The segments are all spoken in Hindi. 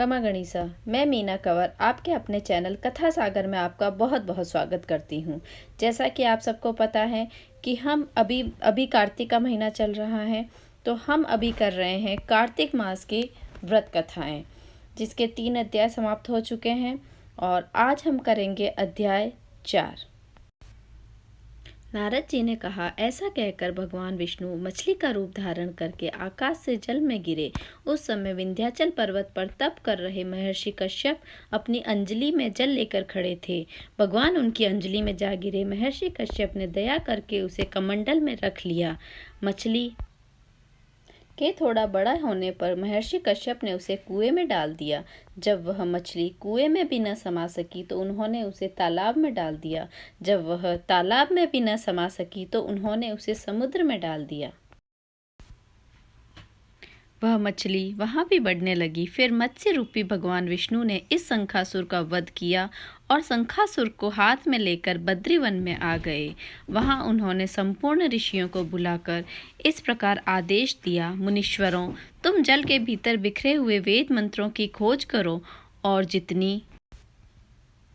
खमा गणिसा। मैं मीना कंवर आपके अपने चैनल कथा सागर में आपका बहुत बहुत स्वागत करती हूँ। जैसा कि आप सबको पता है कि हम अभी कार्तिक का महीना चल रहा है, तो हम अभी कर रहे हैं कार्तिक मास की व्रत कथाएं, जिसके 3 अध्याय समाप्त हो चुके हैं और आज हम करेंगे अध्याय 4। नारद जी ने कहा, ऐसा कहकर भगवान विष्णु मछली का रूप धारण करके आकाश से जल में गिरे। उस समय विंध्याचल पर्वत पर तप कर रहे महर्षि कश्यप अपनी अंजलि में जल लेकर खड़े थे। भगवान उनकी अंजलि में जा गिरे। महर्षि कश्यप ने दया करके उसे कमंडल में रख लिया। मछली के थोड़ा बड़ा होने पर महर्षि कश्यप ने उसे कुएं में डाल दिया। जब वह मछली कुएं में भी न समा सकी तो उन्होंने उसे तालाब में डाल दिया। जब वह तालाब में भी न समा सकी तो उन्होंने उसे समुद्र में डाल दिया। वह मछली वहां भी बढ़ने लगी। फिर मत्स्य रूपी भगवान विष्णु ने इस शंखासुर का वध किया और शंखासुर को हाथ में लेकर बद्रीवन में आ गए। वहां उन्होंने संपूर्ण ऋषियों को बुलाकर इस प्रकार आदेश दिया, मुनीश्वरों, तुम जल के भीतर बिखरे हुए वेद मंत्रों की खोज करो और जितनी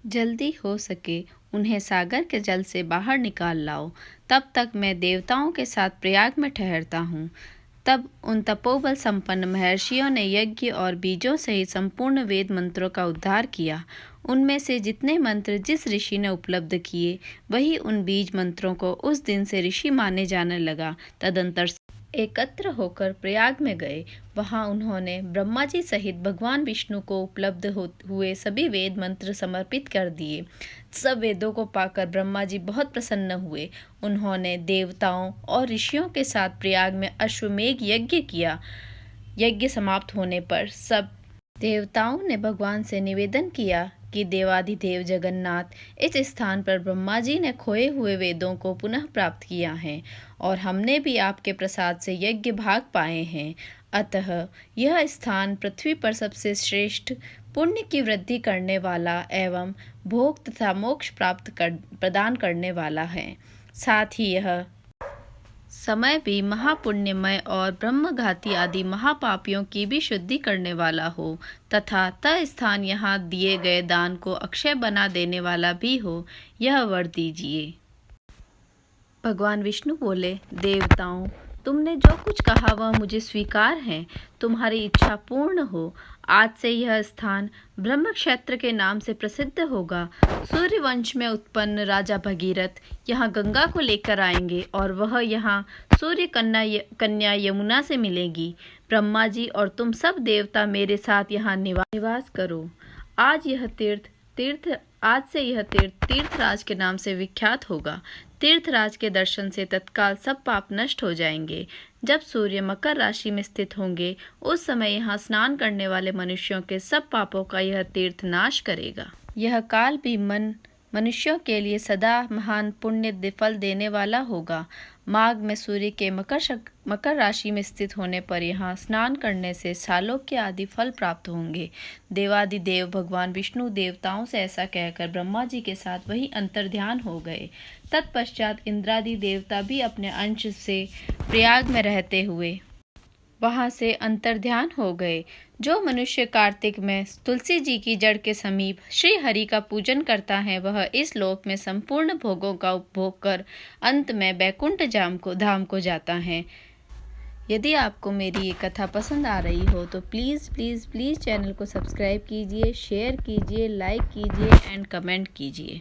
जल्दी हो सके उन्हें सागर के जल से बाहर निकाल लाओ। तब तक मैं देवताओं के साथ प्रयाग में ठहरता हूँ। तब उन तपोबल संपन्न महर्षियों ने यज्ञ और बीजों सहित संपूर्ण वेद मंत्रों का उद्धार किया। उनमें से जितने मंत्र जिस ऋषि ने उपलब्ध किए, वही उन बीज मंत्रों को उस दिन से ऋषि माने जाने लगा। तदंतर एकत्र होकर प्रयाग में गए। वहां उन्होंने ब्रह्मा जी सहित भगवान विष्णु को उपलब्ध हुए सभी वेद मंत्र समर्पित कर दिए। सब वेदों को पाकर ब्रह्मा जी बहुत प्रसन्न हुए। उन्होंने देवताओं और ऋषियों के साथ प्रयाग में अश्वमेघ यज्ञ किया। यज्ञ समाप्त होने पर सब देवताओं ने भगवान से निवेदन किया कि देवाधिदेव जगन्नाथ, इस स्थान पर ब्रह्मा जी ने खोए हुए वेदों को पुनः प्राप्त किया है और हमने भी आपके प्रसाद से यज्ञ भाग पाए हैं। अतः यह स्थान पृथ्वी पर सबसे श्रेष्ठ पुण्य की वृद्धि करने वाला एवं भोग तथा मोक्ष प्रदान करने वाला है। साथ ही यह समय भी महापुण्यमय और ब्रह्मघाती आदि महापापियों की भी शुद्धि करने वाला हो तथा तय स्थान यहाँ दिए गए दान को अक्षय बना देने वाला भी हो, यह वर दीजिए। भगवान विष्णु बोले, देवताओं, तुमने जो कुछ कहा वह मुझे स्वीकार है। तुम्हारी इच्छा पूर्ण हो। आज से यह स्थान ब्रह्म क्षेत्र के नाम से प्रसिद्ध होगा। सूर्यवंश में उत्पन्न राजा भगीरथ यहाँ गंगा को लेकर आएंगे और वह यहाँ सूर्य कन्या यमुना से मिलेगी। ब्रह्मा जी और तुम सब देवता मेरे साथ यहाँ निवास करो। आज से यह तीर्थ तीर्थराज के नाम से विख्यात होगा। तीर्थराज के दर्शन से तत्काल सब पाप नष्ट हो जाएंगे। जब सूर्य मकर राशि में स्थित होंगे, उस समय यहाँ स्नान करने वाले मनुष्यों के सब पापों का यह तीर्थ नाश करेगा। यह काल भी मनुष्यों के लिए सदा महान पुण्य फल देने वाला होगा। माघ में सूर्य के मकर राशि में स्थित होने पर यहाँ स्नान करने से सालोक्य आदि फल प्राप्त होंगे। देवादिदेव भगवान विष्णु देवताओं से ऐसा कहकर ब्रह्मा जी के साथ वही अंतर्ध्यान हो गए। तत्पश्चात इंद्रादि देवता भी अपने अंश से प्रयाग में रहते हुए वहां से अंतर्ध्यान हो गए। जो मनुष्य कार्तिक में तुलसी जी की जड़ के समीप श्री हरि का पूजन करता है, वह इस लोक में संपूर्ण भोगों का उपभोग कर अंत में बैकुंठ धाम को जाता है। यदि आपको मेरी ये कथा पसंद आ रही हो तो प्लीज़ प्लीज़ प्लीज़ चैनल को सब्सक्राइब कीजिए, शेयर कीजिए, लाइक कीजिए एंड कमेंट कीजिए।